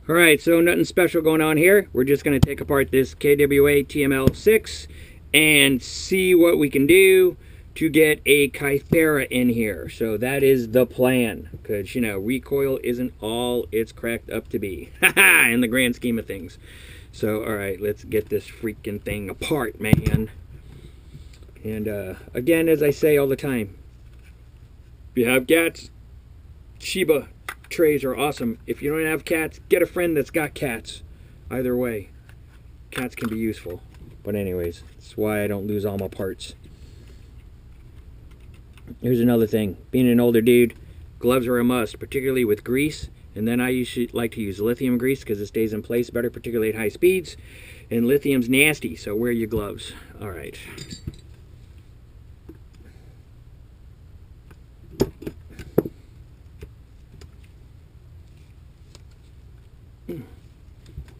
Alright, so nothing special going on here. We're just going to take apart this KWA TML6 and see what we can do to get a Kythera in here. So that is the plan, because, you know, recoil isn't all it's cracked up to be. Haha, in the grand scheme of things. So, alright, let's get this freaking thing apart, man. And, again, as I say all the time, if you have cats, Shiba trays are awesome. If you don't have cats, get a friend that's got cats. Either way, cats can be useful. But anyways, that's why I don't lose all my parts. Here's another thing. Being an older dude, gloves are a must, particularly with grease. And then I usually like to use lithium grease because it stays in place better, particularly at high speeds. And lithium's nasty, so wear your gloves. Alright.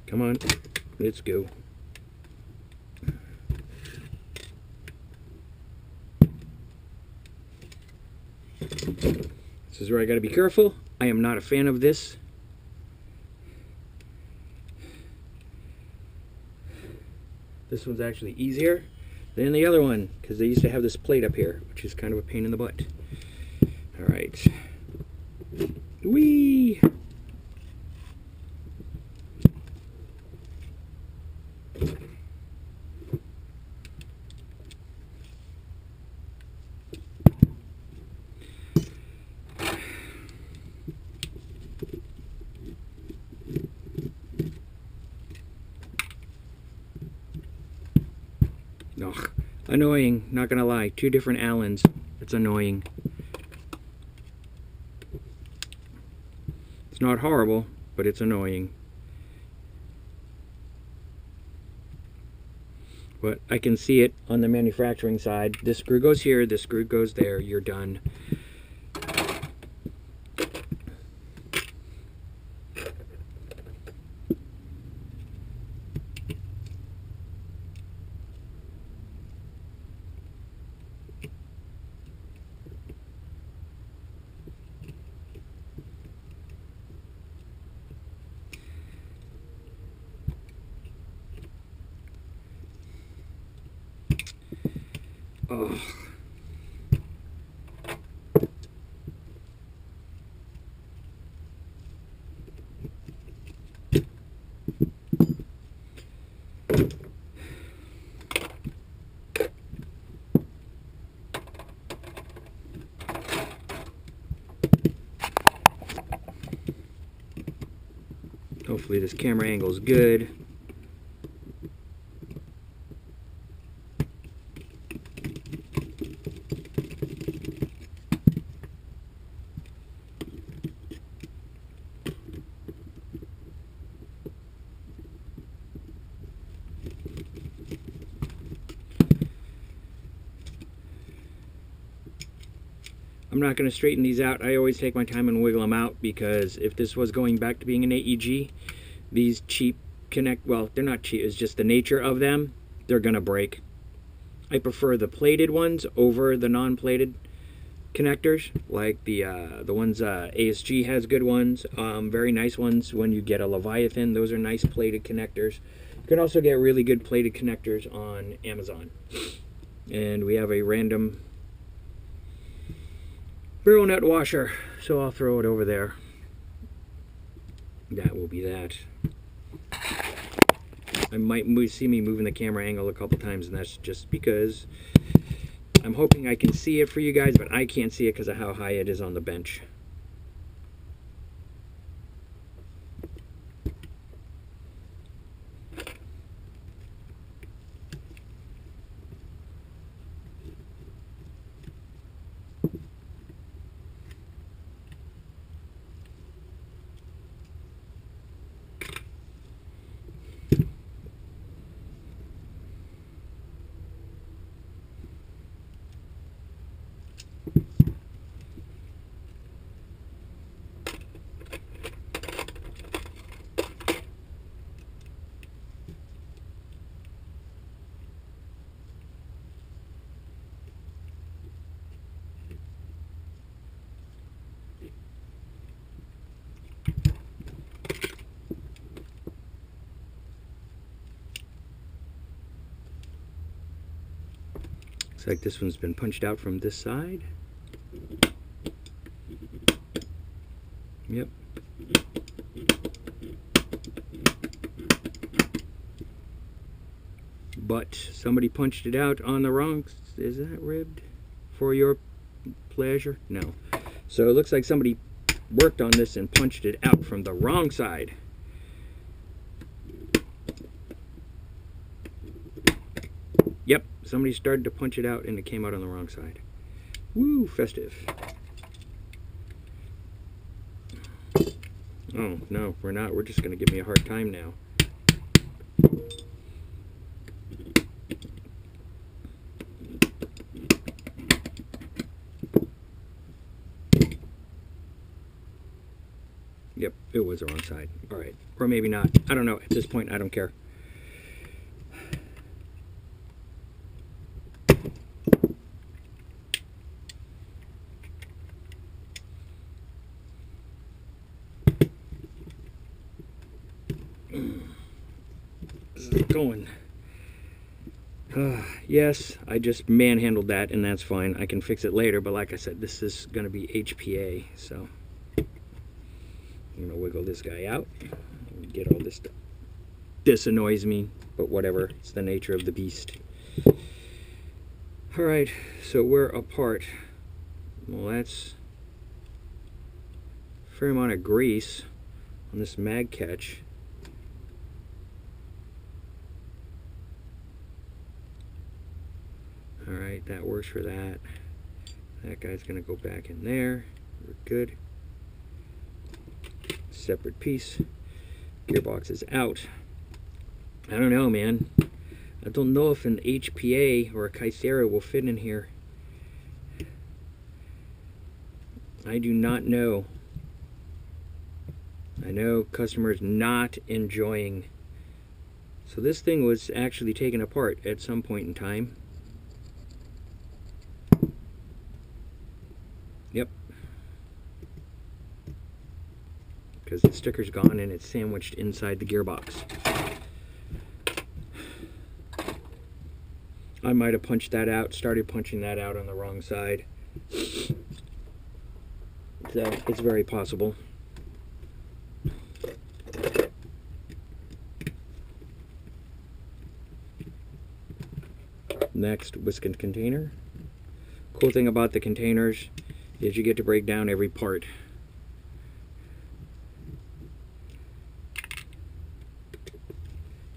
Come on, let's go. This is where I gotta be careful. I am not a fan of this. This one's actually easier than the other one, because they used to have this plate up here, which is kind of a pain in the butt. Alright. Whee! Ugh, annoying, not gonna lie. 2 different Allens. It's annoying. It's not horrible, but it's annoying. But I can see it on the manufacturing side. This screw goes here, this screw goes there, you're done. Oh. Hopefully this camera angle is good. I'm not going to straighten these out. I always take my time and wiggle them out, because if this was going back to being an AEG, these cheap well, they're not cheap, it's just the nature of them, they're going to break. I prefer the plated ones over the non-plated connectors, like the ones ASG has good ones, very nice ones. When you get a Leviathan, those are nice plated connectors. You can also get really good plated connectors on Amazon. And we have a random barrel nut washer, so I'll throw it over there. That will be that. I might see me moving the camera angle a couple times, and that's just because I'm hoping I can see it for you guys, but I can't see it because of how high it is on the bench. Looks like this one's been punched out from this side. Yep. But somebody punched it out on the wrong. Is that ribbed for your pleasure? No. So it looks like somebody worked on this and punched it out from the wrong side. Yep, somebody started to punch it out and it came out on the wrong side. Woo, festive. Oh, no, we're not. We're just going to give me a hard time now. Yep, it was the wrong side. All right, or maybe not. I don't know. At this point, I don't care. This is going. Yes, I just manhandled that, and that's fine. I can fix it later, but like I said, this is going to be HPA, so I'm going to wiggle this guy out and get all this stuff. This annoys me, but whatever. It's the nature of the beast. Alright, so we're apart. Well, that's a fair amount of grease on this mag catch. Alright, that works for that. That guy's going to go back in there. We're good. Separate piece. Gearbox is out. I don't know, man. I don't know if an HPA or a Kythera will fit in here. I do not know. I know customers not enjoying. So this thing was actually taken apart at some point in time. Yep. Because the sticker's gone and it's sandwiched inside the gearbox. I might have punched that out, started punching that out on the wrong side. So it's very possible. Next, whisking container. Cool thing about the containers is you get to break down every part.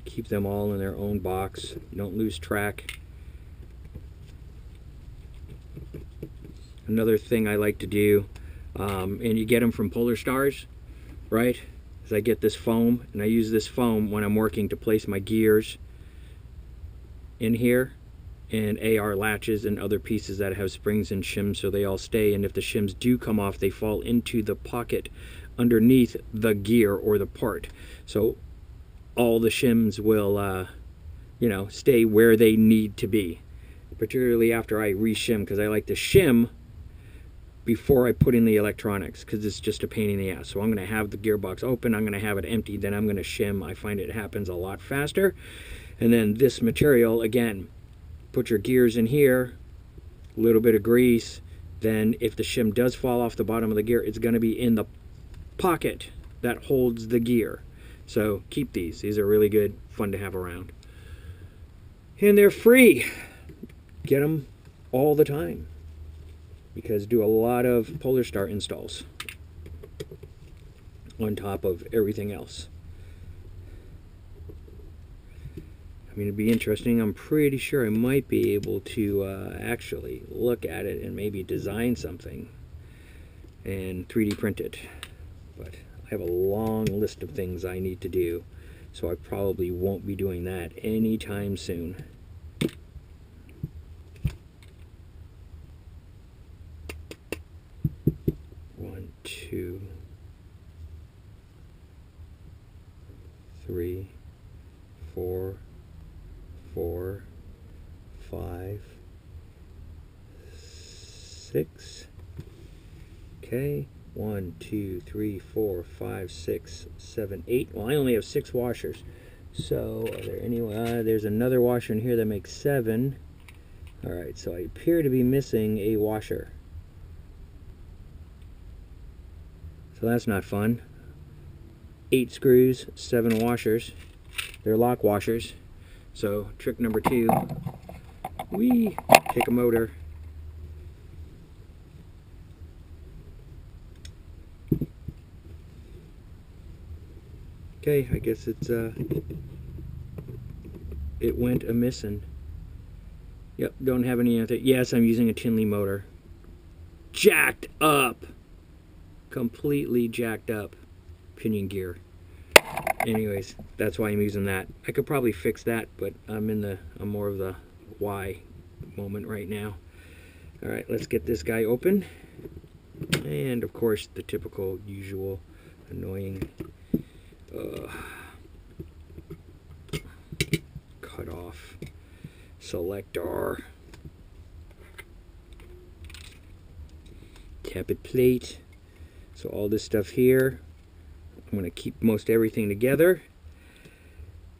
Keep them all in their own box. You don't lose track. Another thing I like to do, and you get them from Polar Stars, right? Is I get this foam, and I use this foam when I'm working to place my gears in here, and AR latches and other pieces that have springs and shims, so they all stay. And if the shims do come off, they fall into the pocket underneath the gear or the part. So all the shims will, you know, stay where they need to be. Particularly after I re-shim, because I like to shim before I put in the electronics, because it's just a pain in the ass. So I'm going to have the gearbox open, I'm going to have it empty, then I'm going to shim. I find it happens a lot faster. And then this material, again, put your gears in here, a little bit of grease, then if the shim does fall off the bottom of the gear, it's going to be in the pocket that holds the gear. So keep these. These are really good, fun to have around. And they're free. Get them all the time, because do a lot of Polar Star installs on top of everything else. I mean, it'd be interesting. I'm pretty sure I might be able to actually look at it and maybe design something and 3D print it. But I have a long list of things I need to do, so I probably won't be doing that anytime soon. One, two, three, four, 5, 6. Okay, 1, 2, 3, 4, 5, 6, 7, 8. Well, I only have 6 washers. So, are there any? There's another washer in here that makes 7. Alright, so I appear to be missing a washer. So that's not fun. 8 screws, 7 washers. They're lock washers. So trick number 2, we take a motor. Okay, I guess it went a missing. Yep, don't have any other. Yes, I'm using a Tinley motor. Jacked up. Completely jacked up. Pinion gear. Anyways, that's why I'm using that. I could probably fix that, but I'm more of the why moment right now. Alright, let's get this guy open. And of course the typical usual annoying cut off selector. Tappet plate. So all this stuff here, I'm going to keep most everything together.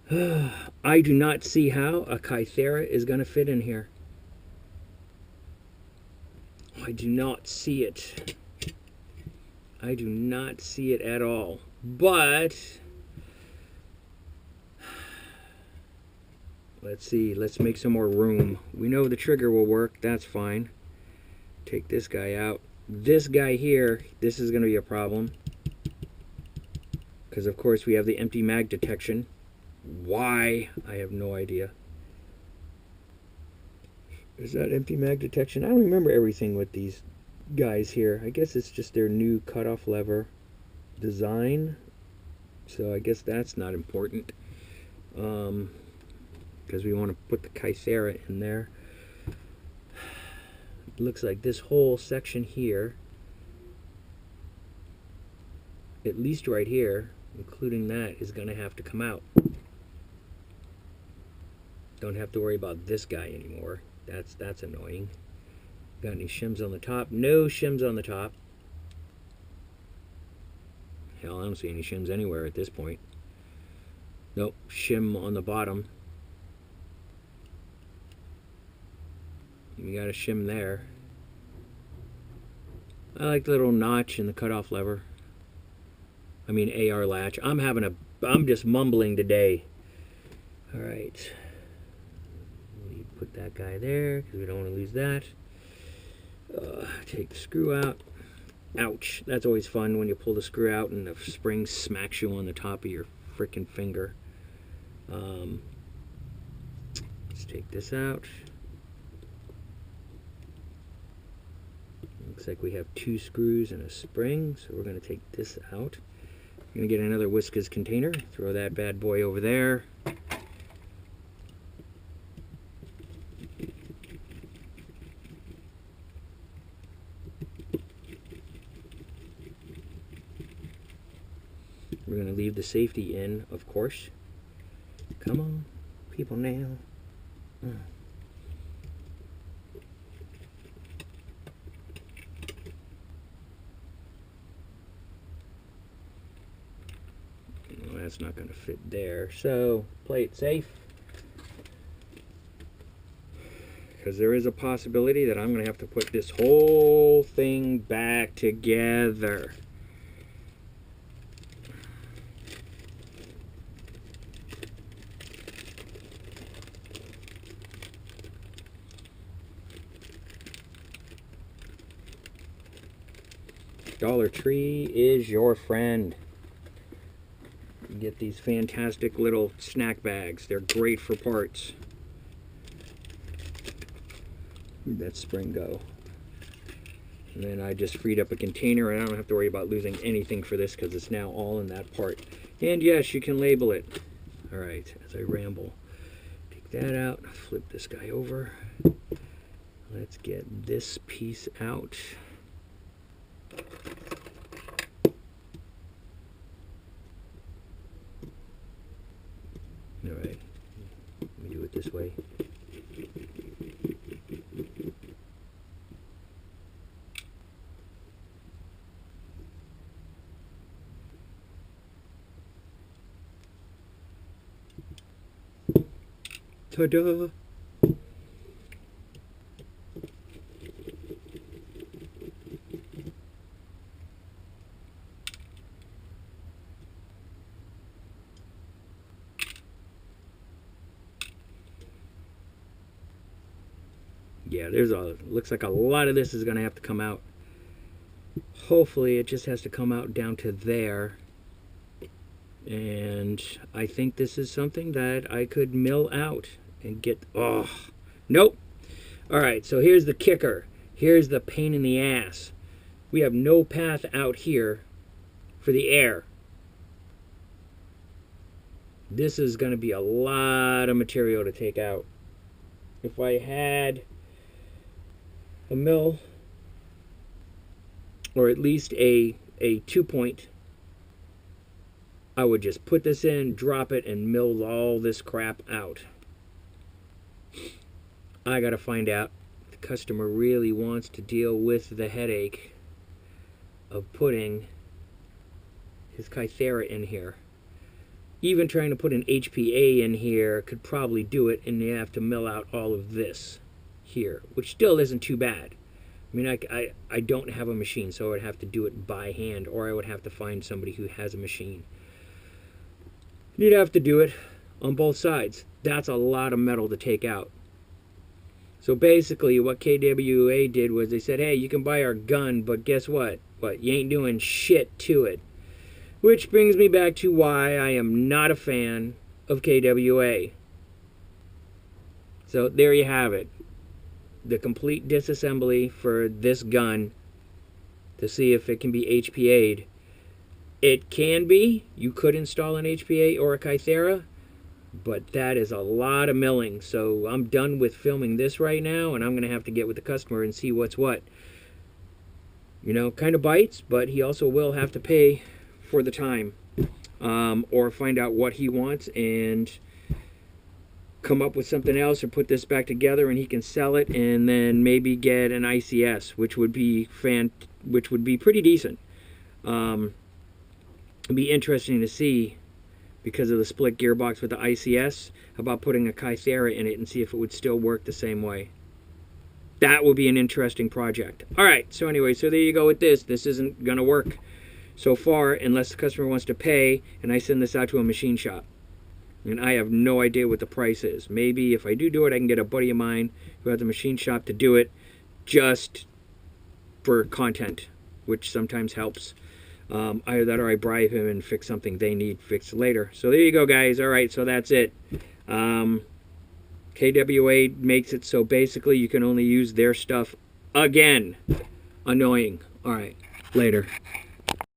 I do not see how a Kythera is going to fit in here. I do not see it. I do not see it at all. But let's see. Let's make some more room. We know the trigger will work. That's fine. Take this guy out. This guy here, this is going to be a problem. Because of course we have the empty mag detection. Why? I have no idea. Is that empty mag detection? I don't remember everything with these guys here. I guess it's just their new cutoff lever design. So I guess that's not important. Because we want to put the Kythera in there. It looks like this whole section here, at least right here, including that, is going to have to come out. Don't have to worry about this guy anymore. That's annoying. Got any shims on the top? No shims on the top. Hell, I don't see any shims anywhere at this point. Nope, shim on the bottom. You got a shim there. I like the little notch in the cutoff lever. I mean AR latch. I'm just mumbling today. All right. We put that guy there because we don't want to lose that. Take the screw out. Ouch. That's always fun when you pull the screw out and the spring smacks you on the top of your frickin' finger. Let's take this out. Looks like we have 2 screws and a spring, so we're going to take this out. We're going to get another Whiskas container, throw that bad boy over there. We're going to leave the safety in, of course. Come on, people now. That's not going to fit there, so play it safe, because there is a possibility that I'm going to have to put this whole thing back together. Dollar Tree is your friend. You get these fantastic little snack bags. They're great for parts. Where'd that spring go? And then I just freed up a container, and I don't have to worry about losing anything for this because it's now all in that part. And yes, you can label it. Alright, as I ramble. Take that out, flip this guy over. Let's get this piece out. Alright, let me do it this way. Ta-da! Yeah, looks like a lot of this is going to have to come out. Hopefully it just has to come out down to there. And I think this is something that I could mill out and get, oh, nope. All right, so here's the kicker. Here's the pain in the ass. We have no path out here for the air. This is going to be a lot of material to take out. If I had a mill, or at least a 2-point, I would just put this in, drop it, and mill all this crap out. I gotta find out if the customer really wants to deal with the headache of putting his Kythera in here. Even trying to put an HPA in here could probably do it, and you have to mill out all of this here, which still isn't too bad. I mean, I don't have a machine, so I would have to do it by hand, or I would have to find somebody who has a machine. You'd have to do it on both sides. That's a lot of metal to take out. So basically what KWA did was they said, hey, you can buy our gun, but guess what? What, you ain't doing shit to it. Which brings me back to why I am not a fan of KWA. So there you have it. The complete disassembly for this gun to see if it can be HPA'd. It can be. You could install an HPA or a Kythera, but that is a lot of milling. So I'm done with filming this right now, and I'm going to have to get with the customer and see what's what. You know, kind of bites, but he also will have to pay for the time, or find out what he wants and come up with something else, or put this back together and he can sell it, and then maybe get an ICS, which would be pretty decent. It'd be interesting to see, because of the split gearbox with the ICS, about putting a Kythera in it and see if it would still work the same way. That would be an interesting project. Alright, so anyway, so there you go with this. This isn't gonna work so far unless the customer wants to pay and I send this out to a machine shop. And I have no idea what the price is. Maybe if I do it, I can get a buddy of mine who has a machine shop to do it just for content, which sometimes helps. Either that or I bribe him and fix something they need fixed later. So there you go, guys. Alright, so that's it. KWA makes it so basically you can only use their stuff again. Annoying. Alright, later.